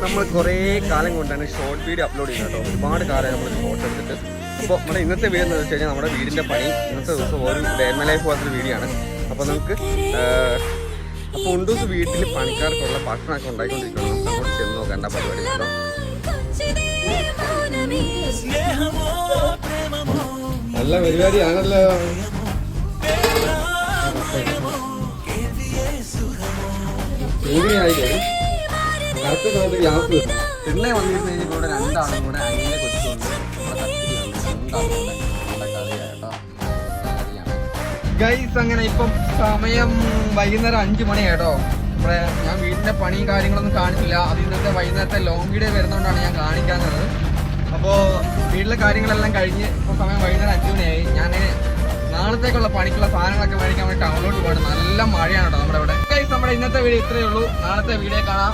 നമ്മൾ കുറേ കാലം കൊണ്ടാണ് ഷോർട്ട് വീഡിയോ അപ്ലോഡ് ചെയ്യുന്നത് കേട്ടോ. ഒരുപാട് കാലം നമ്മൾ ഷോർട്ട് എടുത്തിട്ട്. അപ്പോൾ നമ്മുടെ ഇന്നത്തെ വീഡിയോ എന്ന് വെച്ച് കഴിഞ്ഞാൽ നമ്മുടെ വീടിൻ്റെ പണി ഇന്നത്തെ ദിവസം ഒരു ഡേ മൈ ലൈഫ് പോലത്തെ വീഡിയോ ആണ്. അപ്പോൾ നമുക്ക് അപ്പോൾ ഉണ്ടൂസ് വീട്ടിൽ പണിക്കാർക്കുള്ള ഭക്ഷണമൊക്കെ ഉണ്ടായിക്കൊണ്ടിരിക്കണം. അങ്ങോട്ട് ചെന്ന് നോക്കേണ്ട പരിപാടി കേട്ടോ. നല്ല പരിപാടിയാണല്ലോ. അടുത്ത സമയത്ത് ഗ്യാസ് പിന്നെ വന്നിരുന്നു കഴിഞ്ഞാൽ ഇവിടെ രണ്ടാളും കൂടെ അനിയനെ കൊച്ചുകൊണ്ട് ഗൈസ്. അങ്ങനെ ഇപ്പം സമയം വൈകുന്നേരം 5 മണി കേട്ടോ. നമ്മുടെ ഞാൻ വീടിൻ്റെ പണിയും കാര്യങ്ങളൊന്നും കാണിച്ചില്ല. അത് ഇന്നത്തെ വൈകുന്നേരത്തെ ലോങ് വീഡിയോ വരുന്നതുകൊണ്ടാണ് ഞാൻ കാണിക്കാത്തത്. അപ്പോൾ വീട്ടിലെ കാര്യങ്ങളെല്ലാം കഴിഞ്ഞ് ഇപ്പോൾ സമയം വൈകുന്നേരം 5 മണിയായി. ഞാൻ നാളത്തേക്കുള്ള പണിക്കുള്ള സാധനങ്ങളൊക്കെ മേടിക്കാൻ വേണ്ടി ടൗണിലോട്ട് പോകണം. നല്ല മഴയാണ് കേട്ടോ നമ്മുടെ ഇവിടെ. ഗൈസ്, നമ്മുടെ ഇന്നത്തെ വീഡിയോ ഇത്രയേ ഉള്ളൂ. നാളത്തെ വീഡിയോ കാണാം.